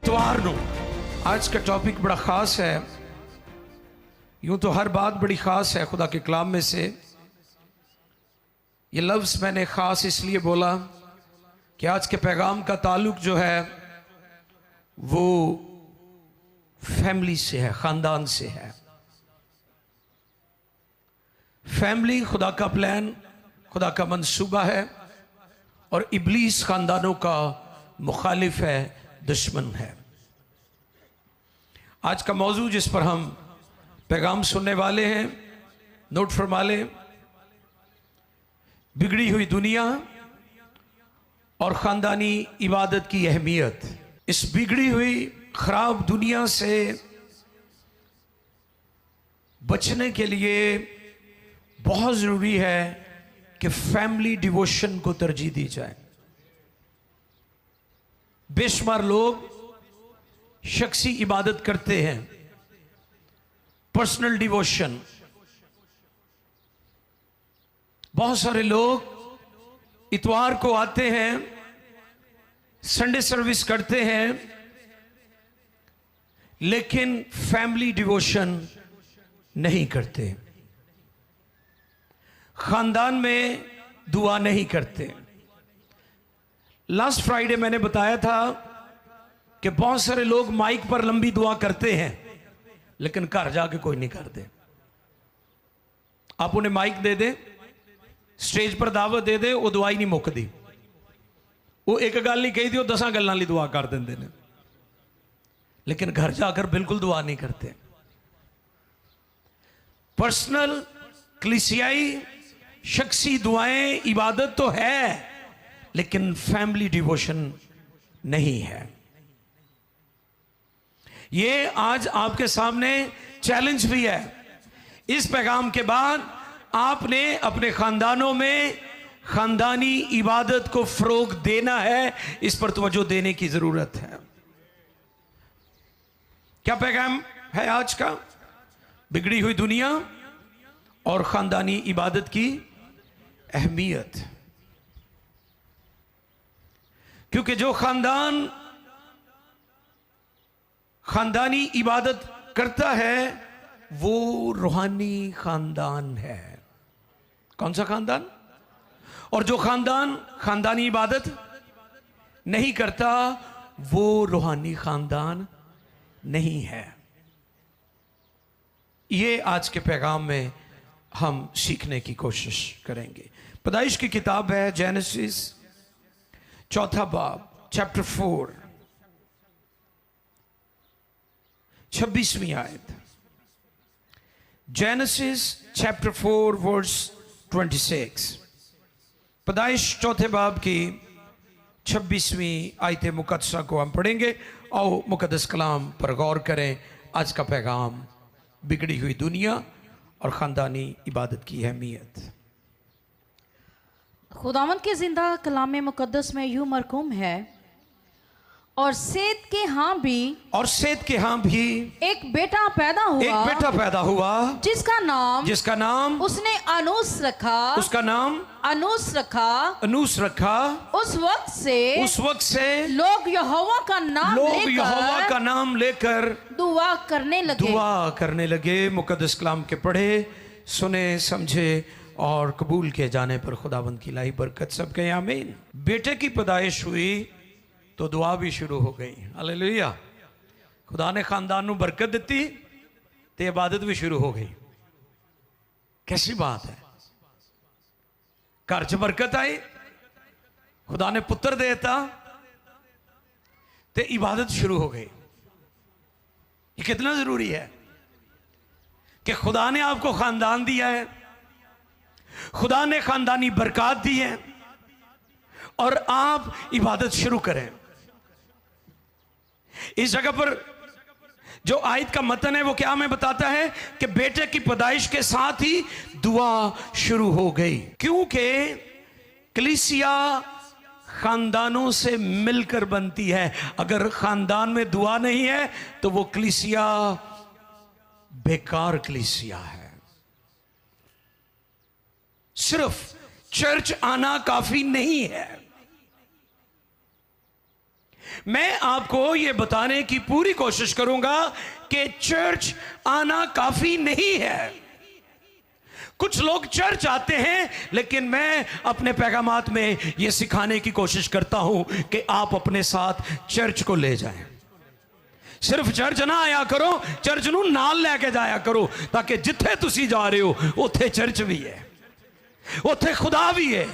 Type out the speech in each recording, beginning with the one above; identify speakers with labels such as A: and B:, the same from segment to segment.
A: इतवार नो आज का टॉपिक बड़ा खास है। यूं तो हर बात बड़ी खास है खुदा के कलाम में से। ये लफ्ज़ मैंने ख़ास इसलिए बोला कि आज के पैगाम का ताल्लुक जो है वो फैमिली से है, ख़ानदान से है। फैमिली खुदा का प्लान, खुदा का मंसूबा है और इब्लीस ख़ानदानों का मुखालिफ है, दुश्मन है। आज का मौजू जिस पर हम पैगाम सुनने वाले हैं, नोट फरमा लें, बिगड़ी हुई दुनिया और ख़ानदानी इबादत की अहमियत। इस बिगड़ी हुई ख़राब दुनिया से बचने के लिए बहुत ज़रूरी है कि फैमिली डिवोशन को तरजीह दी जाए। बेशुमार लोग शख्सी इबादत करते हैं, पर्सनल डिवोशन। बहुत सारे लोग इतवार को आते हैं, संडे सर्विस करते हैं, लेकिन फैमिली डिवोशन नहीं करते, खानदान में दुआ नहीं करते। लास्ट फ्राइडे मैंने बताया था कि बहुत सारे लोग माइक पर लंबी दुआ करते हैं लेकिन घर जाके कोई नहीं करते। आप उन्हें माइक दे दे, स्टेज पर दावत दे दे, वो दुआ ही नहीं मुकदी। वो एक गल नहीं कही थी, वो 10 गल्लां लई दुआ कर देंदे ने, लेकिन घर जाकर बिल्कुल दुआ नहीं करते। पर्सनल कलीसियाई शख्सी दुआएं इबादत तो है, लेकिन फैमिली डिवोशन नहीं है। ये आज आपके सामने चैलेंज भी है। इस पैगाम के बाद आपने अपने खानदानों में खानदानी इबादत को फरोग देना है, इस पर तवज्जो देने की जरूरत है। क्या पैगाम है आज का? बिगड़ी हुई दुनिया और खानदानी इबादत की अहमियत। क्योंकि जो खानदानी इबादत करता है वो रूहानी खानदान है। कौन सा खानदान? और जो खानदानी इबादत नहीं करता वो रूहानी खानदान नहीं है। ये आज के पैगाम में हम सीखने की कोशिश करेंगे। पैदाइश की किताब है जेनेसिस 4 बाब चैप्टर 4 26वीं आयत। Genesis chapter 4 verse 26। पैदाइश 4 बाब की 26वीं आयत मुकद्दसा को हम पढ़ेंगे। आओ मुकद्दस कलाम पर गौर करें। आज का पैगाम बिगड़ी हुई दुनिया और ख़ानदानी इबादत की अहमियत।
B: खुदावंद के जिंदा कलाम मुकद्दस में यूं मरकूम है, और सेत के हाँ भी एक बेटा पैदा हुआ जिसका नाम उसने अनूस रखा। उसका नाम अनूस रखा। उस वक्त से लोग यहोवा का नाम लेकर दुआ करने लगे। मुकद्दस कलाम के पढ़े, सुने, समझे और कबूल किए जाने पर खुदावंद की इलाही बरकत सब कहें आमीन। बेटे की पैदाइश हुई तो दुआ भी शुरू हो गई। हालेलुया। खुदा ने खानदान को बरकत दी तो इबादत भी शुरू हो गई। कैसी बात है? घर च बरकत आई, खुदा ने पुत्र देता तो इबादत शुरू हो गई। ये कितना जरूरी है कि खुदा ने आपको खानदान दिया है, खुदा ने खानदानी बरकत दी है और आप इबादत शुरू करें। इस जगह पर जो आयत का मतन है वो क्या हमें बताता है कि बेटे की पैदाइश के साथ ही दुआ शुरू हो गई। क्योंकि कलीसिया खानदानों से मिलकर बनती है। अगर खानदान में दुआ नहीं है तो वो कलीसिया बेकार कलीसिया है। सिर्फ चर्च आना काफी नहीं है।
A: मैं आपको यह बताने की पूरी कोशिश करूंगा कि चर्च आना काफी नहीं है। कुछ लोग चर्च आते हैं, लेकिन मैं अपने पैगामात में यह सिखाने की कोशिश करता हूं कि आप अपने साथ चर्च को ले जाएं। सिर्फ चर्च ना आया करो, चर्च नूं नाल लेके जाया करो, ताकि जिथे तुसी जा रहे हो उत्थे चर्च भी है, उत्थे खुदा भी है,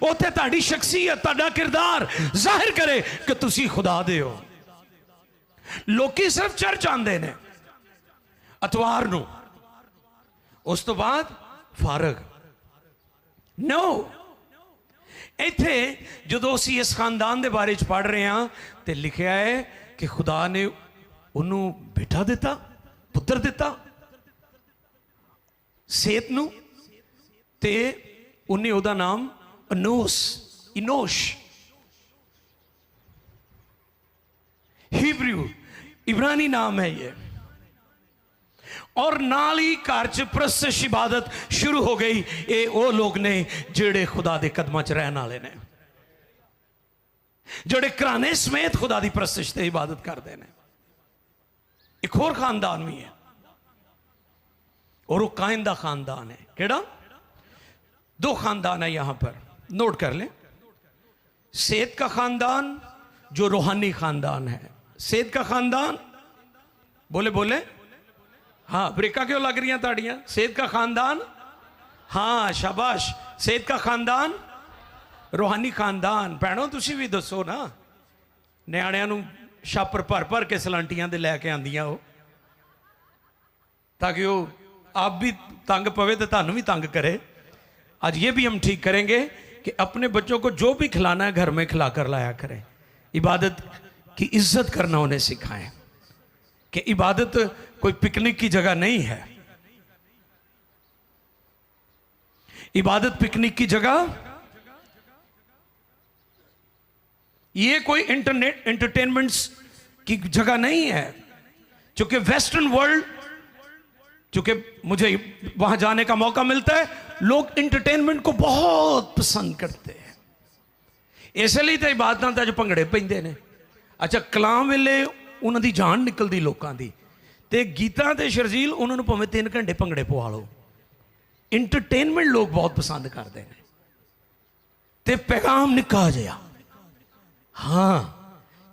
A: उत्थे तुहाडी शख्सियत, तुहाडा किरदार जाहिर करे कि तुसी खुदा दे हो। लोकी सिर्फ चर्च आंदे ने अतवार नूं, उस तो बाद फारग नो। इत्थे जदों असीं इस खानदान दे बारे च पढ़ रहे हैं तो लिखा है कि खुदा ने उन्होंने बेटा दिता, पुत्र दिता सेत नूं, ते उन्हें उहदा नाम इनोश हिब्रू इब्रानी नाम है ये। और नाल ही घर च प्रस्तश इबादत शुरू हो गई। ये वो लोग ने जेड़े खुदा दे कदमां च रहने वाले ने, जेड़े घराने समेत खुदा दी प्रस्तश ते इबादत करते हैं। एक और खानदान भी है, और वो कायन दा खानदान है। केड़ा? दो खानदान है यहां पर, नोट कर लें। सेत का खानदान जो रूहानी खानदान है। सेत का खानदान, बोले बोले, हाँ ब्रेका क्यों लग रही हैं ताड़ियां? सेत का खानदान, हाँ शाबाश। सेत का खानदान रूहानी खानदान। भैनों तुसी भी दसो ना, न्याणियां नूं छापर भर भर के सलांटियां दे लैके आंदियां हो, ताकि वो आप भी तंग पवे तो तुहानूं भी तंग करे। आज ये भी हम ठीक करेंगे कि अपने बच्चों को जो भी खिलाना है घर में खिला कर लाया करें। इबादत की इज्जत करना उन्हें सिखाएं कि इबादत कोई पिकनिक की जगह नहीं है। इबादत पिकनिक की जगह, ये कोई इंटरनेट एंटरटेनमेंट्स की जगह नहीं है। क्योंकि वेस्टर्न वर्ल्ड, क्योंकि मुझे वहां जाने का मौका मिलता है, लोग इंटरटेनमेंट को बहुत पसंद करते हैं। इसलिए तो इबादतां च भंगड़े पैंदे ने। अच्छा, कलाम वेले उन्हां दी जान निकलदी लोकां दी, ते गीतां ते शरजील उन्हां नूं भावें 3 घंटे भंगड़े पवा लो। इंटरटेनमेंट लोग बहुत पसंद करते हैं, ते पैगाम निक्का जिहा, हाँ,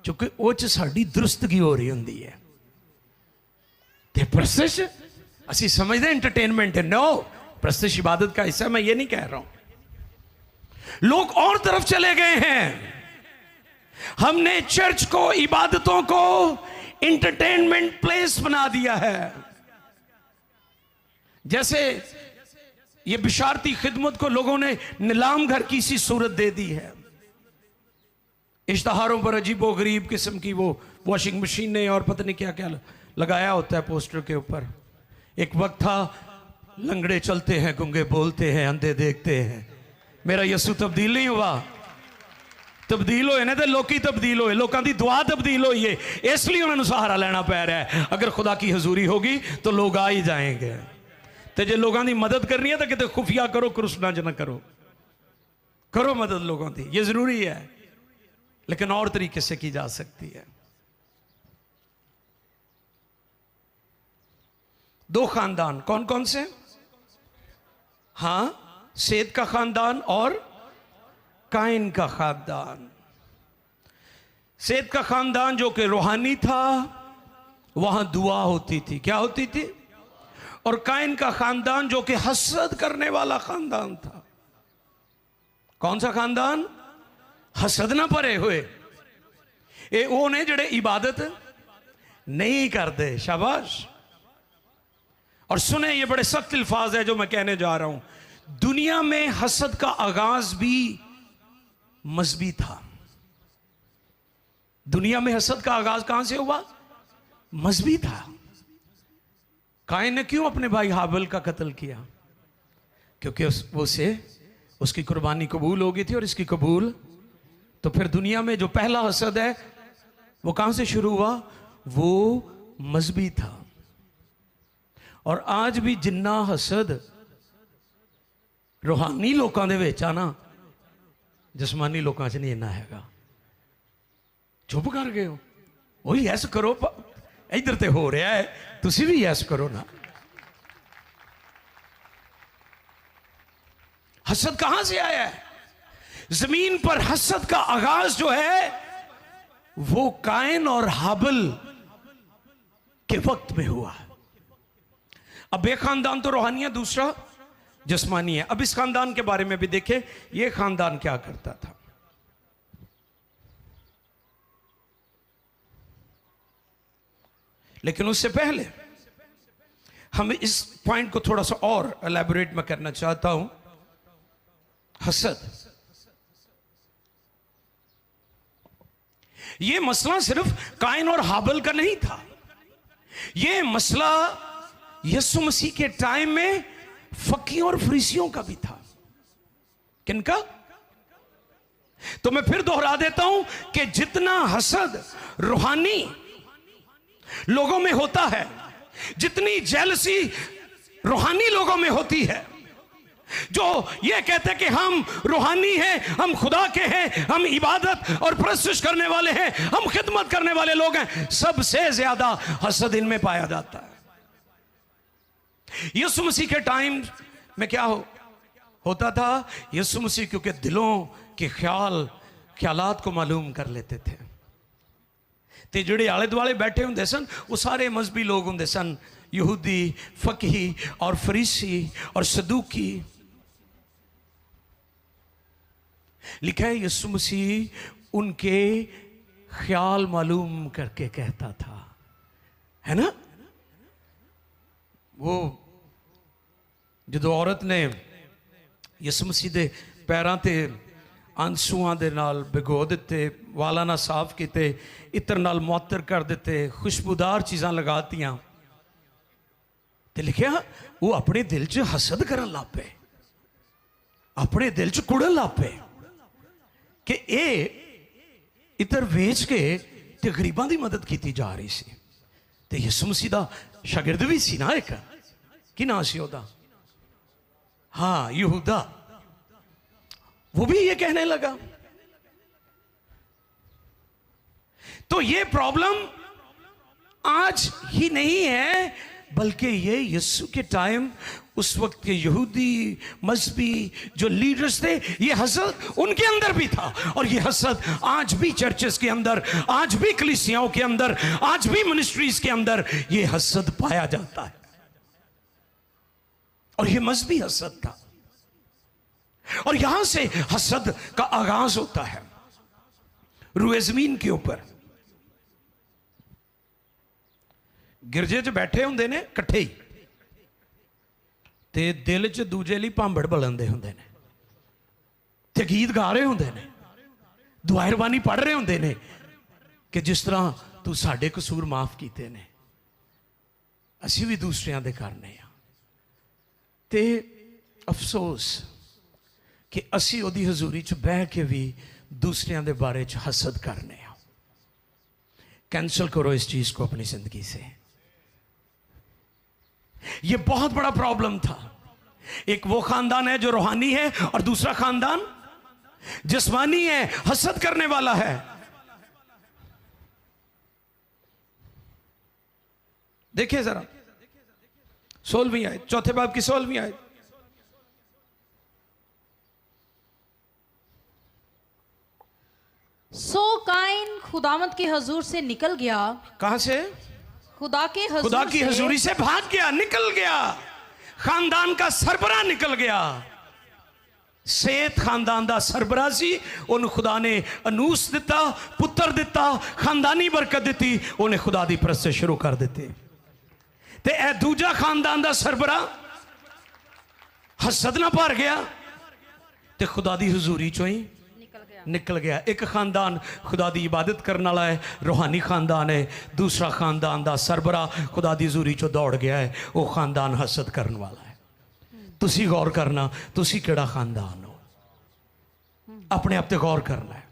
A: क्योंकि वो च साडी दुरुस्तगी हो रही होंदी है। ते प्रस्तश असी समझते हैं इंटरटेनमेंट है। नो, प्रस्तश इबादत का हिस्सा, मैं ये नहीं कह रहा हूं। लोग और तरफ चले गए हैं। हमने चर्च को, इबादतों को एंटरटेनमेंट प्लेस बना दिया है। जैसे ये बिशारती खिदमत को लोगों ने नीलाम घर की सी सूरत दे दी है। इश्तहारों पर अजीबो गरीब किस्म की वो वॉशिंग मशीनें और पता नहीं क्या क्या लगाया होता है पोस्टर के ऊपर। एक वक्त था लंगड़े चलते हैं, गूंगे बोलते हैं, अंधे देखते हैं। मेरा यसू तब्दील नहीं हुआ। तब्दील होए ने तो लोकी तब्दील होए, लोगों की दुआ तब्दील हुई है, इसलिए उन्होंने सहारा लेना पै रहा है। अगर खुदा की हजूरी होगी तो लोग आ ही जाएंगे। तो जो लोगों की मदद करनी है तो कितने खुफिया करो, क्रुसना च ना करो, करो मदद लोगों की, ये जरूरी है, लेकिन और तरीके से की जा सकती है। दो खानदान कौन कौन से? हाँ, सेत का खानदान और काइन का खानदान। सेत का खानदान जो कि रूहानी था, वहां दुआ होती थी। क्या होती थी? और काइन का खानदान जो कि हसद करने वाला खानदान था। कौन सा खानदान? हसद ना भरे हुए। ये वो ने जड़े इबादत नहीं करते। शाबाश। और सुने, ये बड़े सख्त अल्फाज है जो मैं कहने जा रहा हूं। दुनिया में हसद का आगाज भी मजहबी था। दुनिया में हसद का आगाज कहां से हुआ? मजहबी था। काइन ने क्यों अपने भाई हाबिल का कत्ल किया? क्योंकि उसकी कुर्बानी कबूल हो गई थी, और इसकी कबूल। तो फिर दुनिया में जो पहला हसद है वो कहां से शुरू हुआ? वो मजहबी था। और आज भी जिन्ना हसद रूहानी लोगों के विच आ ना, जिस्मानी लोगों च नहीं इन्ना हैगा। चुप कर गए हो? वही यस करो, इधर ते हो रहा है, तुसी भी यस करो ना। हसद कहां से आया है? जमीन पर हसद का आगाज जो है वो कायन और हाबिल के वक्त में हुआ। अब एक खानदान तो रूहानी है, दूसरा जिस्मानी है। अब इस खानदान के बारे में भी देखें, यह खानदान क्या करता था। लेकिन उससे पहले हम इस पॉइंट को थोड़ा सा और एलैबोरेट मैं करना चाहता हूं। हसद, यह मसला सिर्फ कायन और हाबिल का नहीं था, यह मसला यीशु मसीह के टाइम में फकीयों और फरीसियों का भी था। किनका? तो मैं फिर दोहरा देता हूं कि जितना हसद रूहानी लोगों में होता है, जितनी जेलसी रूहानी लोगों में होती है, जो ये कहते हैं कि हम रूहानी हैं, हम खुदा के हैं, हम इबादत और प्रस्तुत करने वाले हैं, हम खिदमत करने वाले लोग हैं, सबसे ज्यादा हसद इनमें पाया जाता है। यीशु मसीह के टाइम में क्या होता था? यीशु मसीह क्योंकि दिलों के ख्यालात को मालूम कर लेते थे, ते जिहड़े आले दुआले बैठे होंदे सन वो सारे मजहबी लोग होंदे सन, यहूदी, फकीही और फरीसी और सदूकी। लिखा है यीशु मसीह उनके ख्याल मालूम करके कहता था, है ना? वो जो औरत ने यीशु मसीह दे पैरां ते आंसूआं दे नाल भिगो दिते, वाला ना साफ किते, इत्र नाल मुअत्तर कर दिते, खुशबूदार चीज़ां लगातियां, ते लिखिया वो अपने दिल च हसद करन लग पे, अपने दिल च कुड़न लग पे कि ये इत्र वेच के ते गरीबां दी मदद की जा रही सी। ते यीशु मसीह दा शागिर्द भी सी ना एक, की नाम सी ओदा? हाँ, यहूदा। वो भी ये कहने लगा। तो ये प्रॉब्लम आज ही नहीं है, बल्कि ये यीशु के टाइम उस वक्त के यहूदी मजहबी जो लीडर्स थे, ये हसद उनके अंदर भी था। और ये हसद आज भी चर्चेस के अंदर, आज भी कलीसियाओं के अंदर, आज भी मिनिस्ट्रीज के अंदर ये हसद पाया जाता है। और ये मजहबी हसद था, और यहां से हसद का आगाज होता है। रूए जमीन के ऊपर गिरजे च बैठे होंदे ने इकट्ठे ही, ते दिल च दूजे लिए भांबड़ बलंदे होंदे ने, ते गीत गा रहे होंदे ने, दुआरबानी पढ़ रहे होंदे ने कि जिस तरह तू साडे कसूर माफ कीते ने, असीं भी दूसरियां दे करने आ। ते अफसोस कि असी ओदी हजूरी च बह के भी दूसरियां दे बारे च हसद करने आ। कैंसल करो इस चीज को अपनी जिंदगी से। ये बहुत बड़ा प्रॉब्लम था। एक वो खानदान है जो रूहानी है, और दूसरा खानदान जिस्मानी है, हसद करने वाला है। देखिए जरा 16वीं आयत, चौथे बाब की 16वीं आयत।
B: सो काइन खुदावंत के हजूर से निकल गया। कहां से? खुदा की हजूरी से भाग गया, निकल गया। खानदान का सरबरा निकल गया। सेत खानदान का सरबरा सी, उन खुदा ने अनूस दिता, पुत्र दिता, खानदानी बरकत दी, उन्हें खुदा दी परस्त शुरू कर दी। ते ए दूजा खानदान का सरबरा हसद ना भर गया, ते खुदा दी हजूरी चो ही निकल गया। एक खानदान खुदा दी इबादत करने वाला है, रूहानी खानदान है। दूसरा खानदान दा सरबरा खुदा दी हजूरी चो दौड़ गया है, वो खानदान हसद करने वाला है। तुसी गौर करना, तुसी केड़ा खानदान हो, अपने आप ते गौर करना है।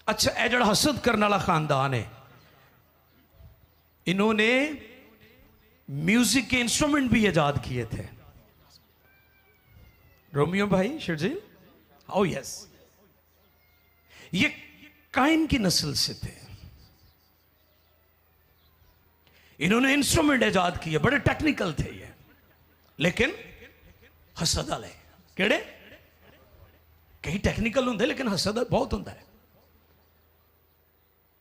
B: अच्छा, ये जड़ा हसद करने वाला खानदान है, इन्होंने म्यूजिक के इंस्ट्रूमेंट भी ईजाद किए थे। रोमियो भाई, शिरजी,
A: ओ यस, ये काइन की नस्ल से थे। इन्होंने इंस्ट्रूमेंट इजाद किए, बड़े टेक्निकल थे ये, लेकिन हसद वाले केड़े, कई टेक्निकल होंगे लेकिन हसद बहुत होंगे है।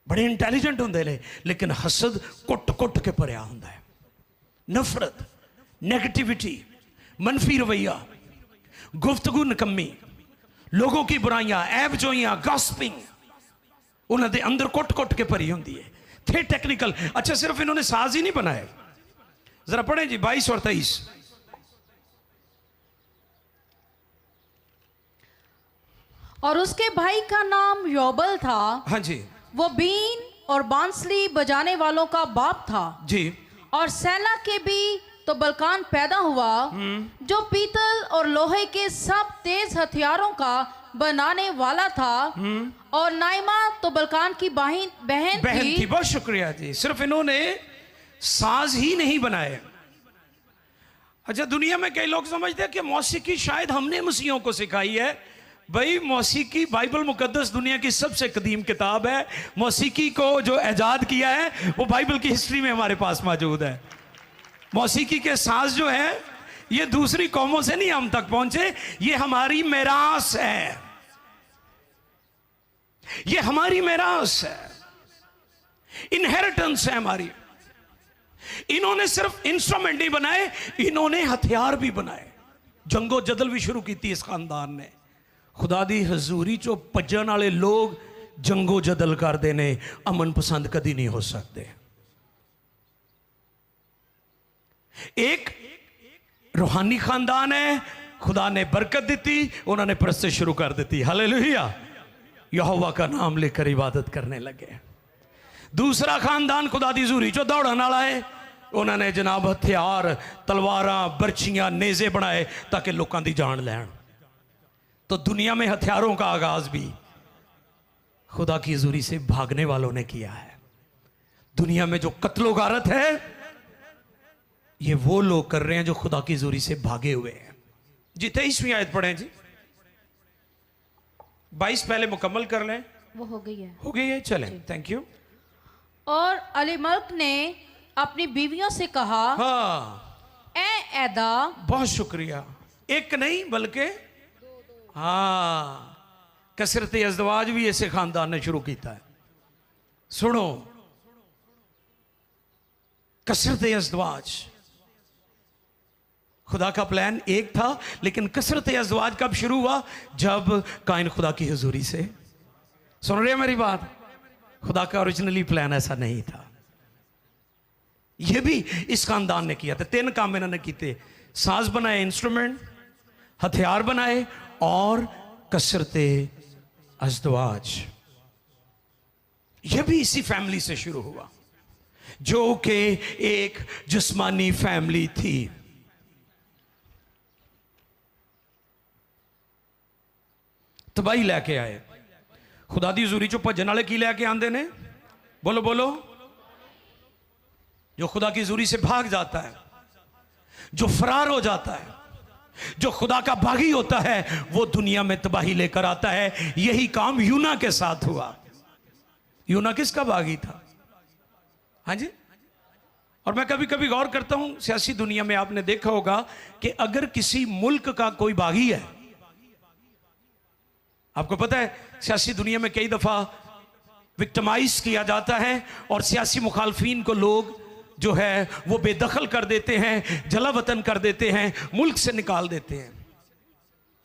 A: बड़े इंटैलीजेंट होंगे ने, लेकिन हसद कुट कुट के भरिया होंगे है। नफरत, नेगेटिविटी, मनफी रवैया, गुफ्तगू नकम्मी, लोगों की बुराइयां, ऐब जोइयां, गॉसिपिंग, उन्होंने अंदर कुट कुट के भरी होंगी है। थे टेक्निकल। अच्छा, सिर्फ इन्होंने साज ही नहीं बनाए, जरा पढ़े जी 22 और 23।
B: और उसके भाई का नाम योबल था।
A: हाँ जी।
B: वो बीन और बांसुरी बजाने वालों का बाप था
A: जी। और
B: सैला के भी तो बलकान पैदा हुआ, जो पीतल और लोहे के सब तेज हथियारों का बनाने वाला था। और नाइमा तो बलकान की बहन थी।
A: बहुत शुक्रिया जी। सिर्फ इन्होंने साज ही नहीं बनाए। अच्छा, दुनिया में कई लोग समझते हैं कि मौसीकी शायद हमने मसीहों को सिखाई है। भाई, मौसीकी बाइबल मुकद्दस दुनिया की सबसे कदीम किताब है। मौसीकी को जो इजाद किया है वो बाइबल की हिस्ट्री में हमारे पास मौजूद है। मौसीकी के साज जो है ये दूसरी कौमों से नहीं हम तक पहुंचे, ये हमारी मेरास है, ये हमारी मेरास है, इनहेरिटेंस है हमारी। इन्होंने सिर्फ इंस्ट्रूमेंट नहीं बनाए, इन्होंने हथियार भी बनाए। जंगो जदल भी शुरू की थी इस खानदान ने। खुदा दी हजूरी चो भजन वाले लोग जंगो जदल करते ने, अमन पसंद कदी नहीं हो सकते। एक रूहानी खानदान है, खुदा ने बरकत दी, उन्होंने परस्ते शुरू कर दी। हालेलुया, यहोवा का नाम लेकर इबादत करने लगे। दूसरा खानदान खुदा दी हजूरी चो दौड़न वाला है, उन्होंने जनाब हथियार, तलवारां, बर्छियां, नेजे बनाए ताकि लोगों की जान लैन। तो दुनिया में हथियारों का आगाज भी खुदा की हजूरी से भागने वालों ने किया है। दुनिया में जो कत्लो गारत है ये वो लोग कर रहे हैं जो खुदा की हजूरी से भागे हुए हैं। जी 23वीं आयत पढ़ें जी। 22 पहले मुकम्मल कर लें।
B: वो हो गई है,
A: हो गई है, चलें, थैंक यू।
B: और अलीमल्क ने अपनी बीवियों से कहा,
A: हाँ,
B: ए ऐदा।
A: बहुत शुक्रिया। एक नहीं बल्कि हाँ, कसरत अज़दवाज भी ऐसे खानदान ने शुरू किया है। सुनो, कसरत अज़दवाज, खुदा का प्लान एक था, लेकिन कसरत अज़दवाज कब शुरू हुआ? जब काइन खुदा की हुजूरी से, सुन रहे हैं मेरी बात? खुदा का ओरिजिनली प्लान ऐसा नहीं था। यह भी इस खानदान ने किया था। 3 काम इन्होंने किए, साज बनाए, इंस्ट्रूमेंट, हथियार बनाए और कसरते अज़दवाज। यह भी इसी फैमिली से शुरू हुआ जो कि एक जिस्मानी फैमिली थी। तबाही लैके आए। खुदा दी हजूरी चो भजन वाले की लैके आंदे ने? बोलो बोलो। जो खुदा की हजूरी से भाग जाता है, जो फरार हो जाता है, जो खुदा का बागी होता है, वो दुनिया में तबाही लेकर आता है। यही काम यूना के साथ हुआ। यूना किसका बागी था? हाँ जी। और मैं कभी कभी गौर करता हूं, सियासी दुनिया में आपने देखा होगा कि अगर किसी मुल्क का कोई बागी है, आपको पता है सियासी दुनिया में कई दफा विक्टिमाइज किया जाता है और सियासी मुखालफीन को लोग जो है वो बेदखल कर देते हैं, जला वतन कर देते हैं, मुल्क से निकाल देते हैं।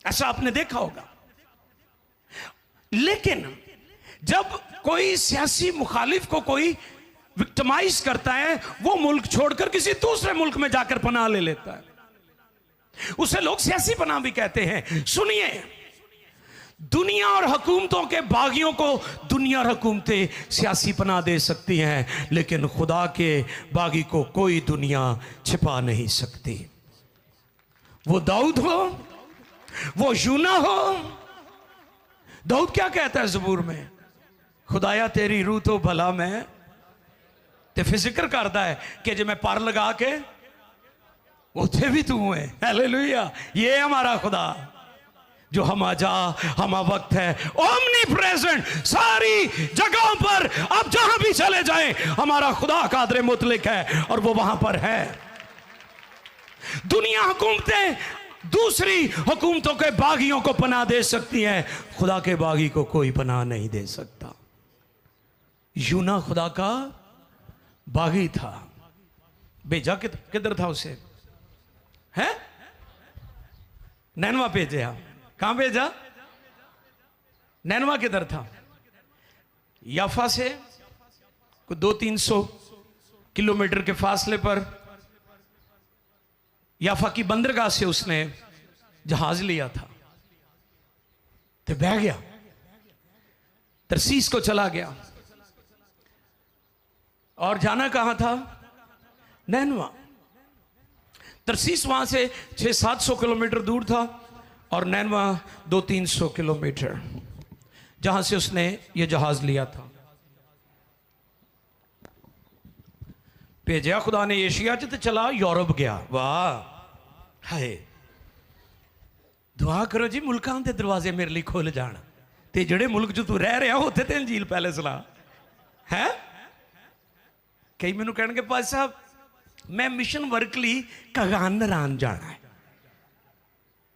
A: ऐसा आपने देखा होगा। लेकिन जब कोई सियासी मुखालिफ को कोई विक्टिमाइज करता है, वो मुल्क छोड़कर किसी दूसरे मुल्क में जाकर पनाह ले लेता है। उसे लोग सियासी पनाह भी कहते हैं। सुनिए, दुनिया और हुकूमतों के बागियों को दुनिया और हुकूमतें सियासी पनाह दे सकती हैं, लेकिन खुदा के बागी को कोई दुनिया छिपा नहीं सकती। वो दाऊद हो, वो यूना हो। दाऊद क्या कहता है ज़बूर में? खुदाया तेरी रूह तो भला मैं ते फिर जिक्र करता है कि जो मैं पर लगा के उथे भी तू है। हालेलुया, ये हमारा खुदा जो हम आजा हम वक्त है, ओमनी प्रेजेंट, सारी जगहों पर आप जहां भी चले जाएं हमारा खुदा कादर मुतलक है और वो वहां पर है। दुनिया हुकूमतें दूसरी हुकूमतों के बागियों को पनाह दे सकती हैं, खुदा के बागी को कोई पनाह नहीं दे सकता। यूना खुदा का बागी था, भेजा किधर था उसे? है नैनवा भेजा। कहां भेजा? नैनवा किधर था? याफा से कोई 200-300 किलोमीटर के फासले पर याफा की बंदरगाह से उसने जहाज लिया था, तो बह गया, तरसीस को चला गया। और जाना कहां था? नैनवा। तरसीस वहां से 600-700 किलोमीटर दूर था और नैनवा 200-300 किलोमीटर, जहां से उसने ये जहाज लिया था। भेजा खुदा ने एशिया च, तो चला यूरोप गया। वाह हाय, दुआ करो जी मुल्कां दे दरवाजे मेरे लिए खुल जान, ते जेड़े मुल्क जो तू रह रहा उत्थे ते अंजील पहले सला है। कई मैनू कहणगे पाज साहब मैं मिशन वर्क लई कगानरान जाना है,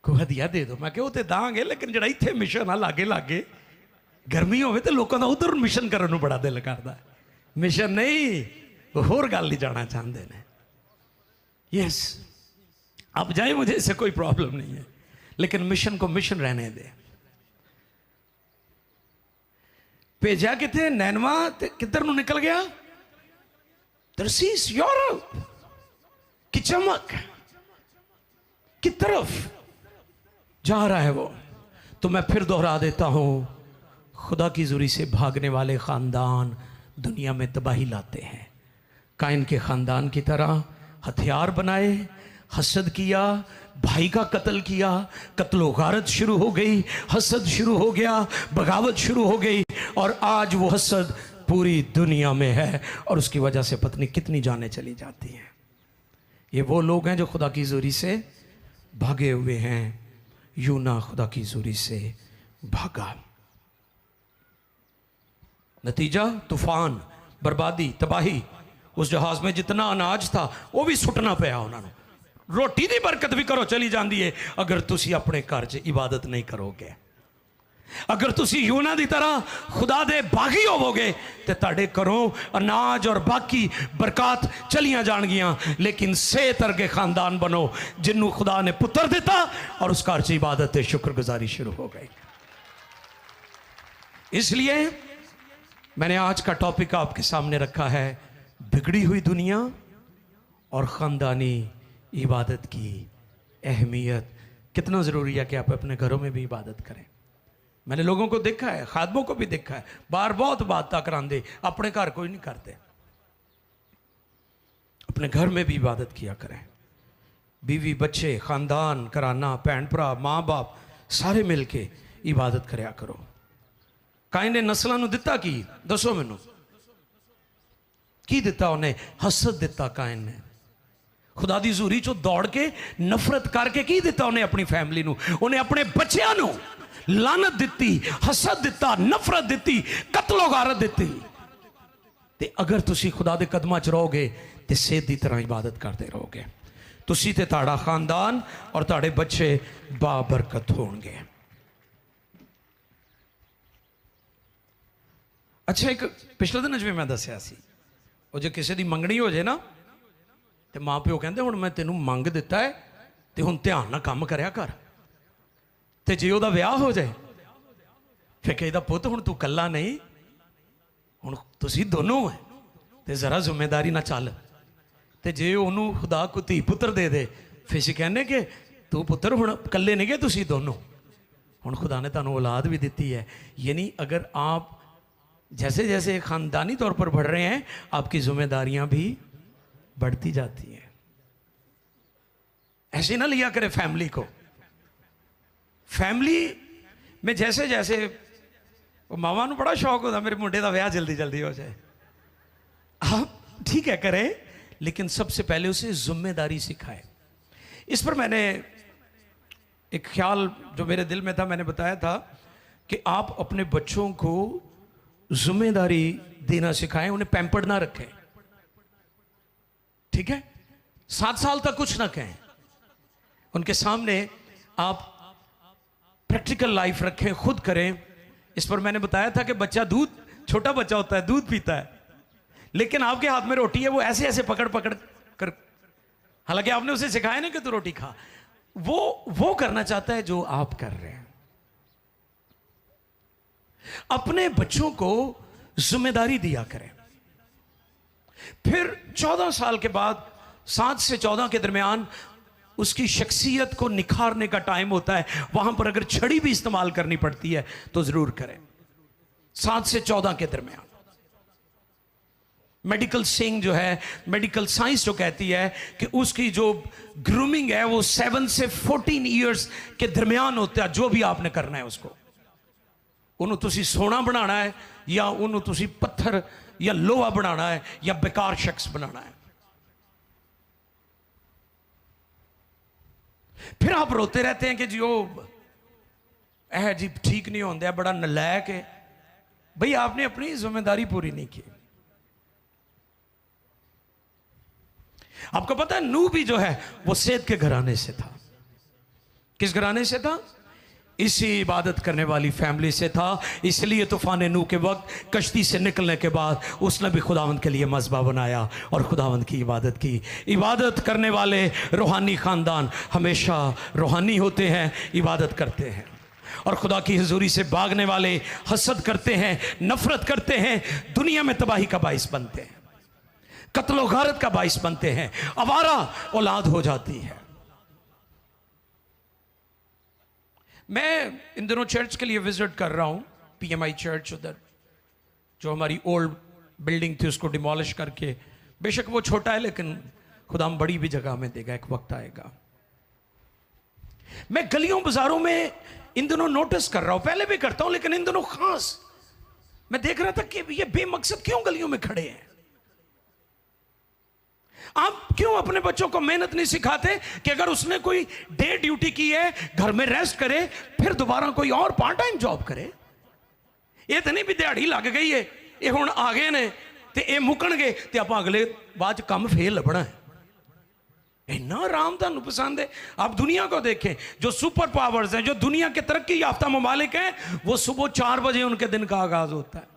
A: कोई हदिया दे दो। मैं क्या तो दांगे, लेकिन जड़ा इत्थे मिशन आ लागे लागे गर्मी होवे तो लोगों का उधर मिशन करने को बड़ा दिल करता है। मिशन नहीं, वो होर गल नहीं जाना चाहते हैं। यस आप जाए, मुझे इससे कोई प्रॉब्लम नहीं है, लेकिन मिशन को मिशन रहने दे। भेजा किथे? नैनवा। किधर नु निकल गया? तरसीस, यूरोप की चमक की तरफ जा रहा है वो। तो मैं फिर दोहरा देता हूं, खुदा की जुरी से भागने वाले खानदान दुनिया में तबाही लाते हैं। काइन के खानदान की तरह हथियार बनाए, हसद किया, भाई का कत्ल किया, कत्लो गारत शुरू हो गई, हसद शुरू हो गया, बगावत शुरू हो गई, और आज वो हसद पूरी दुनिया में है और उसकी वजह से पत्नी कितनी जानें चली जाती हैं। ये वो लोग हैं जो खुदा की जुरी से भागे हुए हैं। यूना खुदा की जुरी से भागा, नतीजा तूफान, बर्बादी, तबाही। उस जहाज में जितना अनाज था वो भी सुटना पाया उन्होंने। रोटी की बरकत भी करो चली जाती है अगर तुसी अपने घर च इबादत नहीं करोगे। अगर तुसी यूना की तरह खुदा दे बागी होवोगे तो तुहाडे घरों अनाज और बाकी बरकत चलियां जाणगियां। लेकिन सेहत वर्गे खानदान बनो जिन्हों खुदा ने पुत्र दिता और उस घर च इबादत शुक्रगुजारी शुरू हो गई। इसलिए मैंने आज का टॉपिक आपके सामने रखा है, बिगड़ी हुई दुनिया और ख़ानदानी इबादत की अहमियत। कितना ज़रूरी है कि आप अपने घरों में भी इबादत करें। मैंने लोगों को देखा है, खादमों को भी देखा है, बाहर बहुत बातें करांदे, अपने घर कोई नहीं करते। अपने घर में भी इबादत किया करें। बीवी बच्चे ख़ानदान कराना, भैन भरा माँ बाप सारे मिल के इबादत करया करो। काइन ने नस्लों को दिता की? दसो मैनू की दिता उन्हें? हसद दिता काइन ने। खुदा दी हज़ूरी चो दौड़ के नफरत करके की दिता उन्हें? अपनी फैमिली नू, उन्हें अपने बच्चों नू लानत दिती, हसद दिता, नफरत दिती, कत्लो गारत दिती। ते अगर तुसी खुदा दे कदमां च रहोगे तो सेहत की तरह इबादत करते रहोगे, तुसी ते तुहाडा खानदान और तुहाडे बच्चे बाबरकत होंगे। अच्छा, एक पिछले दिन भी मैं दसिया सी, वो जो किसी की मंगनी हो जाए ना तो माँ प्यो कहते हुण मैं तेनों मंग दिता है तो हुण ध्यान नाल काम करया कर। तो जे उहदा विआह हो जाए फिर कहता पुत हुण तू कल्ला नहीं, हुण तुसीं दोनों है तो जरा जिम्मेदारी ना चल। तो जे उन्होंने खुदा को धी पुत्र दे दे फिर असीं कहने कि तू पुत्र हुण कल्ले नहीं गए, तुसीं दोनों। हुण खुदा ने तुहानूं औलाद भी दी है। यानी अगर आप जैसे जैसे ख़ानदानी तौर पर बढ़ रहे हैं आपकी जिम्मेदारियां भी बढ़ती जाती हैं। ऐसे ना लिया करे फैमिली को। फैमिली में जैसे जैसे मावा को बड़ा शौक होता मेरे मुंडे का विआह जल्दी जल्दी हो जाए। आप ठीक है करें, लेकिन सबसे पहले उसे जिम्मेदारी सिखाए। इस पर मैंने एक ख्याल जो मेरे दिल में था, मैंने बताया था कि आप अपने बच्चों को जिम्मेदारी देना सिखाएं, उन्हें पैम्पर्ड ना रखें, ठीक है? 7 साल तक कुछ ना कहें, उनके सामने आप प्रैक्टिकल लाइफ रखें, खुद करें। इस पर मैंने बताया था कि बच्चा दूध, छोटा बच्चा होता है, दूध पीता है, लेकिन आपके हाथ में रोटी है, वो ऐसे ऐसे पकड़ पकड़ कर, हालांकि आपने उसे सिखाया ना कि तू रोटी खा, वो करना चाहता है जो आप कर रहे हैं। अपने बच्चों को जिम्मेदारी दिया करें। फिर 14 साल के बाद, 7 से 14 के दरमियान उसकी शख्सियत को निखारने का टाइम होता है। वहां पर अगर छड़ी भी इस्तेमाल करनी पड़ती है तो जरूर करें। 7 से 14 के दरमियान मेडिकल सेइंग जो है, मेडिकल साइंस जो कहती है कि उसकी जो ग्रूमिंग है वो 7 से 14 ईयर्स के दरमियान होता है। जो भी आपने करना है उसको, उन्होंने तुसी सोना बनाना है या उन्होंने तुसी पत्थर या लोहा बनाना है या बेकार शख्स बनाना है। फिर आप रोते रहते हैं कि जी वो जी ठीक नहीं होता, बड़ा नलायक है। भाई आपने अपनी जिम्मेदारी पूरी नहीं की। आपको पता है नूह भी जो है वो सेत के घराने से था। किस घराने से था? इसी इबादत करने वाली फैमिली से था। इसलिए तूफान नूह के वक्त कश्ती से निकलने के बाद उसने भी खुदावंद के लिए मज़बा बनाया और खुदावंद की इबादत की। इबादत करने वाले रूहानी ख़ानदान हमेशा रूहानी होते हैं, इबादत करते हैं। और खुदा की हुजूरी से भागने वाले हसद करते हैं, नफरत करते हैं, दुनिया में तबाही का बाइस बनते हैं, कत्ल और गारत का बाइस बनते हैं, आवारा औलाद हो जाती है। मैं इन दिनों चर्च के लिए विजिट कर रहा हूं, PMI चर्च, उधर जो हमारी ओल्ड बिल्डिंग थी उसको डिमोलिश करके, बेशक वो छोटा है लेकिन खुदा हम बड़ी भी जगह में देगा, एक वक्त आएगा। मैं गलियों बाजारों में इन दिनों नोटिस कर रहा हूं, पहले भी करता हूं लेकिन इन दिनों खास मैं देख रहा था कि ये बेमकसद क्यों गलियों में खड़े हैं। आप क्यों अपने बच्चों को मेहनत नहीं सिखाते कि अगर उसने कोई डे ड्यूटी की है घर में रेस्ट करे, फिर दोबारा कोई और पार्ट टाइम जॉब करे। ये तो नहीं भी दिहाड़ी लग गई है, ये हुण आ गए ने ते ये मुकणगे ते आपां अगले बाद काम फेल लभना है। इन्ना आराम तुहानू पसंद है? आप दुनिया को देखें, जो सुपर पावर्स हैं, जो दुनिया के तरक्की याफ्ता ममालिक हैं, वो सुबह 4 बजे उनके दिन का आगाज होता है।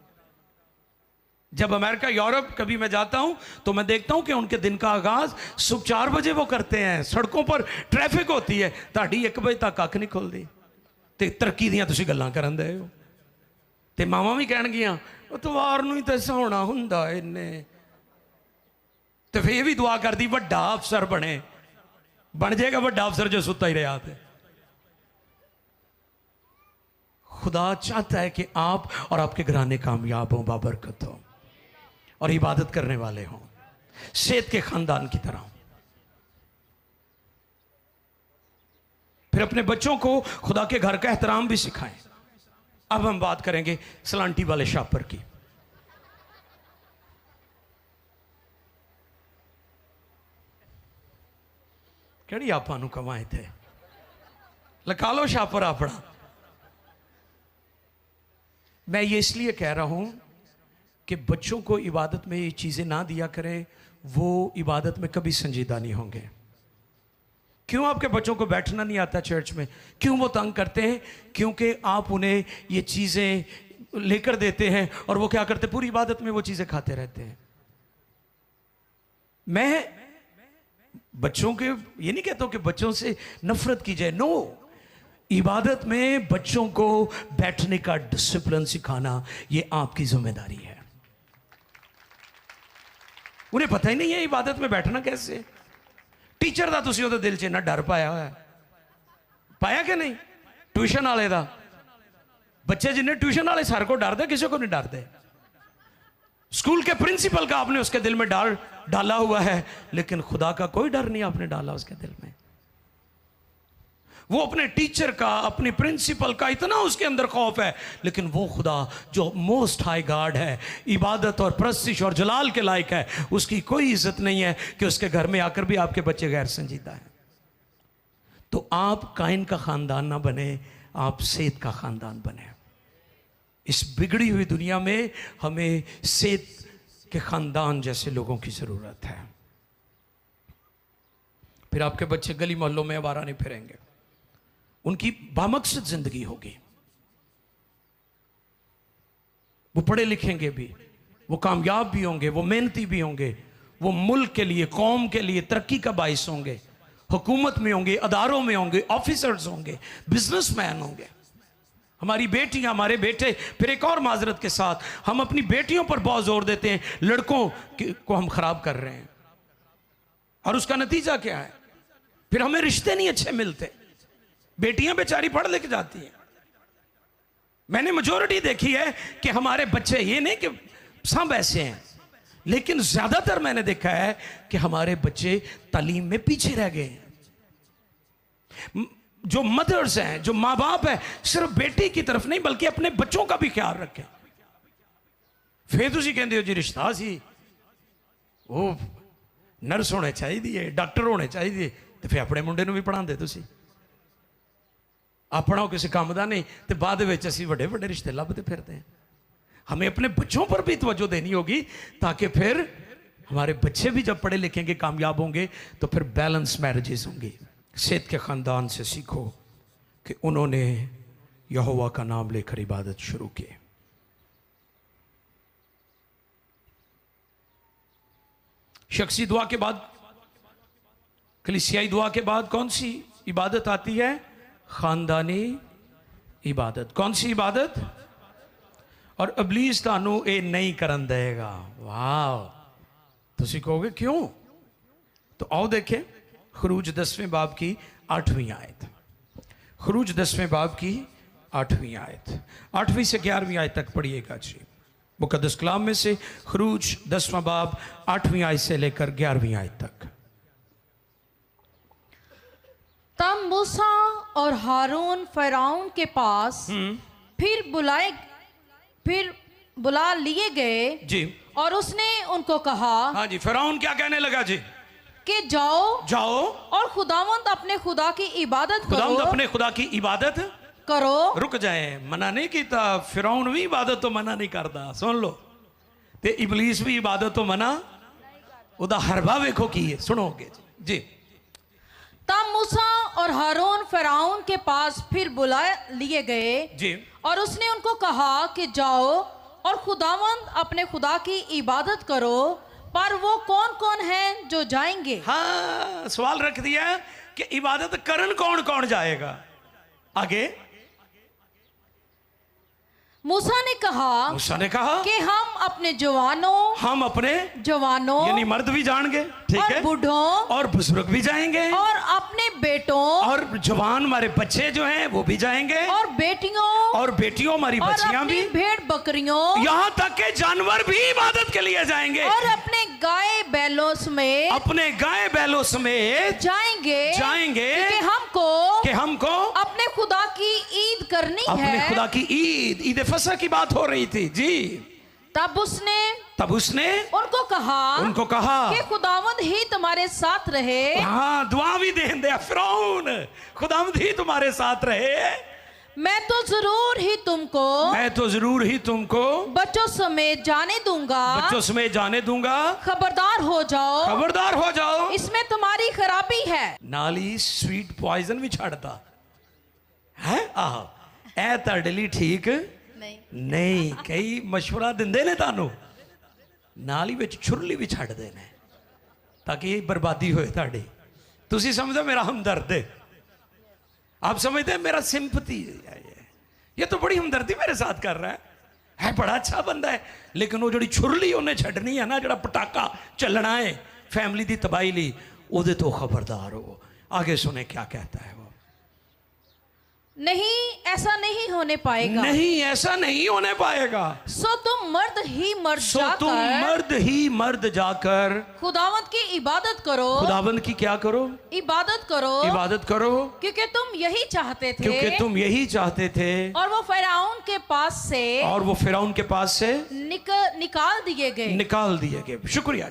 A: जब अमेरिका, यूरोप कभी मैं जाता हूं तो मैं देखता हूं कि उनके दिन का आगाज सुबह 4 बजे वो करते हैं। सड़कों पर ट्रैफिक होती है, ताड़ी 1 बजे तक कख नहीं खुलती ते तरक्की दियां तुसीं गल्लां करन दे हो। ते मावां भी कहणगियां इतवार नूं ही तां सोहना हुंदा इन्ने, ते फिर भी दुआ करदी वड्डा अफसर बने। बन जाएगा वड्डा अफसर जो सुता ही रहा थे। खुदा चाहता है कि आप और आपके घराने कामयाब हों, बाबरकत हो और इबादत करने वाले हों, सेत के खानदान की तरह। फिर अपने बच्चों को खुदा के घर का एहतराम भी सिखाएं। अब हम बात करेंगे सलांटी वाले शापर की। केड़ी आपा नू कमाए थे, लगा लो शापर अपना। मैं ये इसलिए कह रहा हूं कि बच्चों को इबादत में ये चीज़ें ना दिया करें, वो इबादत में कभी संजीदा नहीं होंगे। क्यों आपके बच्चों को बैठना नहीं आता चर्च में? क्यों वो तंग करते हैं? क्योंकि आप उन्हें ये चीज़ें लेकर देते हैं और वो क्या करते, पूरी इबादत में वो चीज़ें खाते रहते हैं। मैं बच्चों के ये नहीं कहता हूं कि बच्चों से नफरत की जाए, नो। इबादत में बच्चों को बैठने का डिसिप्लिन सिखाना ये आपकी जिम्मेदारी है। उन्हें पता ही नहीं है इबादत में बैठना कैसे। टीचर का तुसी दिल च इन्ना डर पाया हुआ है, पाया कि नहीं? ट्यूशन वाले का, बच्चे जिन्हें ट्यूशन वाले सर को डरते, किसी को नहीं डरते। स्कूल के प्रिंसिपल का आपने उसके दिल में डर डाला हुआ है, लेकिन खुदा का कोई डर नहीं आपने डाला उसके दिल में। वो अपने टीचर का, अपने प्रिंसिपल का इतना उसके अंदर खौफ है, लेकिन वो खुदा जो मोस्ट हाई गॉड है, इबादत और प्रस्तिश और जलाल के लायक है, उसकी कोई इज्जत नहीं है कि उसके घर में आकर भी आपके बच्चे गैर संजीदा हैं। तो आप काइन का खानदान ना बने, आप सेत का खानदान बने। इस बिगड़ी हुई दुनिया में हमें सेत के खानदान जैसे लोगों की जरूरत है। फिर आपके बच्चे गली मोहल्लों में आवारा नहीं फिरेंगे, उनकी बामकसद जिंदगी होगी। वो पढ़े लिखेंगे भी, वो कामयाब भी होंगे, वो मेहनती भी होंगे, वो मुल्क के लिए, कौम के लिए तरक्की का बाइस होंगे, हुकूमत में होंगे, अदारों में होंगे, ऑफिसर्स होंगे, बिजनेसमैन होंगे। हमारी बेटियां, हमारे बेटे, फिर एक और माजरत के साथ हम अपनी बेटियों पर बहुत जोर देते हैं, लड़कों को हम खराब कर रहे हैं, और उसका नतीजा क्या है? फिर हमें रिश्ते नहीं अच्छे मिलते। बेटियां बेचारी पढ़ लिख जाती हैं। मैंने मेजोरिटी देखी है कि हमारे बच्चे, ये नहीं कि सब ऐसे हैं, लेकिन ज्यादातर मैंने देखा है कि हमारे बच्चे तालीम में पीछे रह गए हैं। जो मदर्स हैं, जो माँ बाप हैं, सिर्फ बेटी की तरफ नहीं बल्कि अपने बच्चों का भी ख्याल रखें। फिर तुसी कहते हो जी रिश्ता सी वो नर्स होने चाहिए, डॉक्टर होने चाहिए, तो फिर अपने मुंडे भी पढ़ाते तुसी। अपना किसी काम का नहीं, तो बाद में असीं बड़े बड़े रिश्ते लभते फिरते हैं। हमें अपने बच्चों पर भी तवज्जो देनी होगी, ताकि फिर हमारे बच्चे भी जब पढ़े लिखेंगे, कामयाब होंगे, तो फिर बैलेंस मैरिजेस होंगी। सेत के खानदान से सीखो कि उन्होंने यहोवा का नाम लेकर इबादत शुरू की। शख्सी दुआ के बाद, कलीसियाई दुआ के बाद कौन सी इबादत आती है? खानदानी इबादत। कौन सी इबादत? और इबलीस तानू ये नहीं करन देगा। वाह, तुसी कहोगे क्यों? तो आओ देखें खरूज 10वें बाब की 8वीं आयत। खरूज 10वें बाब की 8वीं आयत, 8वीं से 11वीं आयत तक पढ़िएगा जी। मुकद्दस कलाम में से खरूज 10वां बाब 8वीं आयत से लेकर 11वीं आयत तक।
B: तब मूसा और हारून फिरौन के पास फिर बुला लिए गए जी, और उसने उनको कहा,
A: हाँ जी, फिरौन क्या कहने लगा जी?
B: कि जाओ और खुदावंद अपने खुदा की इबादत करो।
A: खुदावंद अपने खुदा की इबादत
B: करो।
A: रुक जाए, मना नहीं किया। फिरौन भी इबादत तो मना नहीं करता, सुन लो। ते इबलीस भी इबादत तो मना, उदा हरबा वेखो की है, सुनोगे जी।
B: तब मूसा और हारून फिरौन के पास फिर बुला लिए गए जी, और उसने उनको कहा कि जाओ और खुदावंद अपने खुदा की इबादत करो। पर वो कौन कौन है जो जाएंगे?
A: हाँ, सवाल रख दिया कि इबादत करन कौन कौन जाएगा। आगे
B: मूसा ने कहा कि हम अपने जवानों
A: यानी मर्द भी जाएंगे, ठीक है,
B: बूढ़ों
A: और बुजुर्ग भी जाएंगे,
B: और अपने बेटों
A: और जवान हमारे बच्चे जो हैं वो भी जाएंगे,
B: और बेटियों
A: हमारी बच्चियां भी,
B: भेड़ बकरियों,
A: यहाँ तक के जानवर भी इबादत के लिए जाएंगे,
B: और अपने गाय बैलों समेत जाएंगे कि हमको अपने खुदा की ईद करनी है।
A: अपने खुदा की ईद फसह की बात हो रही थी जी।
B: तब उसने उनको कहा कि खुदावंद ही तुम्हारे साथ रहे।
A: हाँ, दुआ भी दे दिया फिरौन, खुदावंद ही तुम्हारे साथ रहे।
B: मैं तो जरूर ही तुमको बच्चों समेत जाने दूंगा। खबरदार हो जाओ, इसमें तुम्हारी खराबी है।
A: नाली स्वीट पॉइजन भी छाड़ता है। आह, ऐ ਤੁਹਾਡੇ ਲਈ ठीक नहीं। कई मशवरा ਦਿੰਦੇ ਨੇ ਤੁਹਾਨੂੰ, नाली ਵਿੱਚ छुरली भी ਛੱਡਦੇ ਨੇ ताकि ये बर्बादी होए ਤੁਹਾਡੀ। ਤੁਸੀਂ समझो मेरा हमदर्द है, आप समझते हैं मेरा सिंपथी है। ये तो बड़ी हमदर्दी मेरे साथ कर रहा है बड़ा अच्छा बंदा है, लेकिन वो जो छुरली उन्हें छड़नी है ना, जो पटाका चलना है फैमिली की तबाही ली, उहदे तो खबरदार हो। आगे सुने क्या कहता है वो।
B: नहीं, ऐसा नहीं होने पाएगा। सो तुम मर्द ही मर्द जाकर खुदावंद की इबादत करो।
A: खुदावंद की क्या करो?
B: इबादत करो, क्योंकि तुम यही चाहते थे। और वो फिरौन के पास से निकाल दिए गए।
A: शुक्रिया।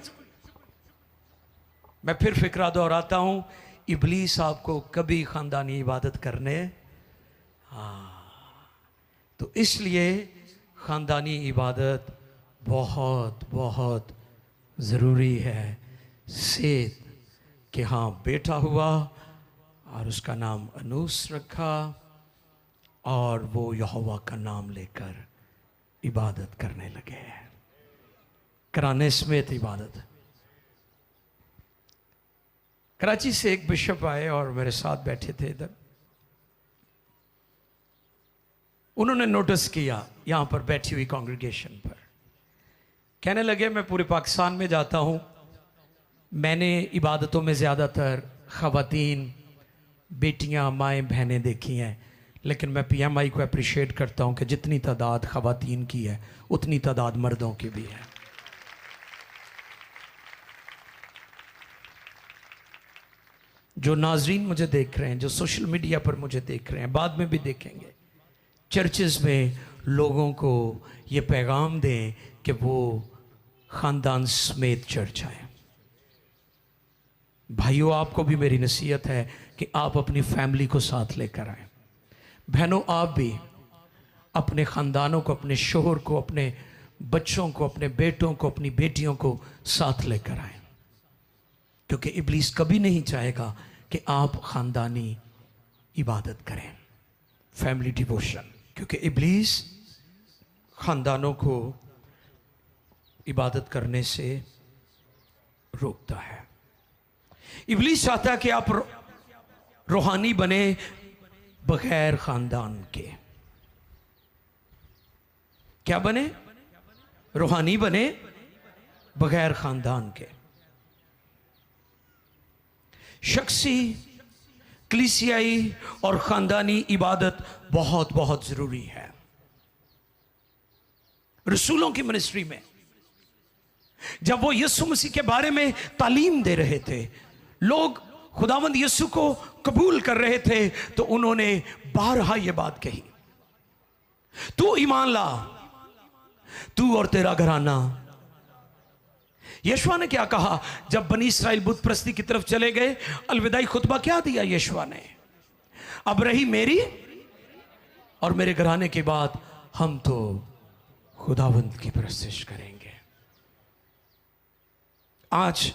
A: मैं फिर फिक्रा दोहराता हूं, इब्लीस आपको कभी खानदानी इबादत करने, तो इसलिए खानदानी इबादत बहुत बहुत ज़रूरी है। सेत के हाँ बेटा हुआ और उसका नाम अनूस रखा, और वो यहोवा का नाम लेकर इबादत करने लगे, कराने समेत इबादत। कराची से एक बिशप आए और मेरे साथ बैठे थे इधर। उन्होंने नोटिस किया यहाँ पर बैठी हुई कांग्रेगेशन पर, कहने लगे मैं पूरे पाकिस्तान में जाता हूँ, मैंने इबादतों में ज़्यादातर ख़वातीन, बेटियाँ, माएँ, बहनें देखी हैं, लेकिन मैं PMI को अप्रिशिएट करता हूँ कि जितनी तादाद ख़वातीन की है उतनी तादाद मर्दों की भी है। जो नाजरीन मुझे देख रहे हैं, जो सोशल मीडिया पर मुझे देख रहे हैं, बाद में भी देखेंगे, चर्चेस में लोगों को ये पैगाम दें कि वो ख़ानदान समेत चर्च आए। भाइयों, आपको भी मेरी नसीहत है कि आप अपनी फैमिली को साथ लेकर आए। बहनों, आप भी अपने ख़ानदानों को, अपने शोहर को, अपने बच्चों को, अपने बेटों को, अपनी बेटियों को साथ लेकर आए, क्योंकि इब्लीस कभी नहीं चाहेगा कि आप ख़ानदानी इबादत करें, फैमिली डिवोशन, क्योंकि इब्लीस ख़ानदानों को इबादत करने से रोकता है। इब्लीस चाहता है कि आप रूहानी बने बगैर ख़ानदान के। क्या बने? रूहानी बने बगैर ख़ानदान के। शख्सी, कलीसियाई और ख़ानदानी इबादत बहुत बहुत ज़रूरी है। रसूलों की मिनिस्ट्री में जब वो यीशु मसीह के बारे में तालीम दे रहे थे, लोग खुदावंद यीशु को कबूल कर रहे थे, तो उन्होंने बारहा ये बात कही, तू ईमान ला, तू और तेरा घराना। यीशुआ ने क्या कहा जब बनी इस्राइल बुत प्रस्ती की तरफ चले गए? अलविदाई खुतबा क्या दिया यीशुआ ने? अब रही मेरी और मेरे घराने के बाद हम तो खुदावंद की परस्तिश करेंगे। आज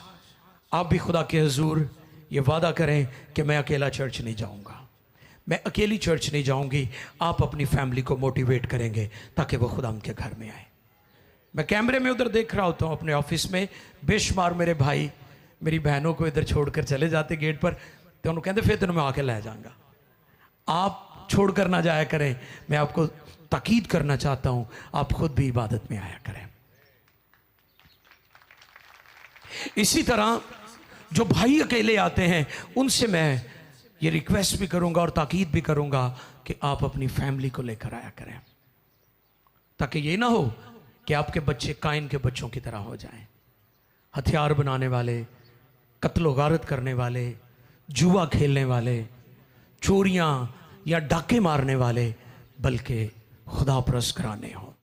A: आप भी खुदा के हुजूर ये वादा करें कि मैं अकेला चर्च नहीं जाऊंगा, मैं अकेली चर्च नहीं जाऊंगी। आप अपनी फैमिली को मोटिवेट करेंगे ताकि वो खुदा के घर में आए। मैं कैमरे में उधर देख रहा होता हूँ अपने ऑफिस में, बेशुमार मेरे भाई मेरी बहनों को इधर छोड़कर चले जाते गेट पर, तो उन्होंने कहते फिर तेन मैं आके ले जाऊंगा। आप छोड़कर ना जाया करें। मैं आपको ताकीद करना चाहता हूँ, आप खुद भी इबादत में आया करें। इसी तरह जो भाई अकेले आते हैं उनसे मैं ये रिक्वेस्ट भी करूंगा और ताकीद भी करूंगा कि आप अपनी फैमिली को लेकर आया करें, ताकि ये ना हो कि आपके बच्चे काइन के बच्चों की तरह हो जाएं, हथियार बनाने वाले, कत्लो गारत करने वाले, जुआ खेलने वाले, चोरियां या डाके मारने वाले, बल्कि खुदा परस्त कराने हो।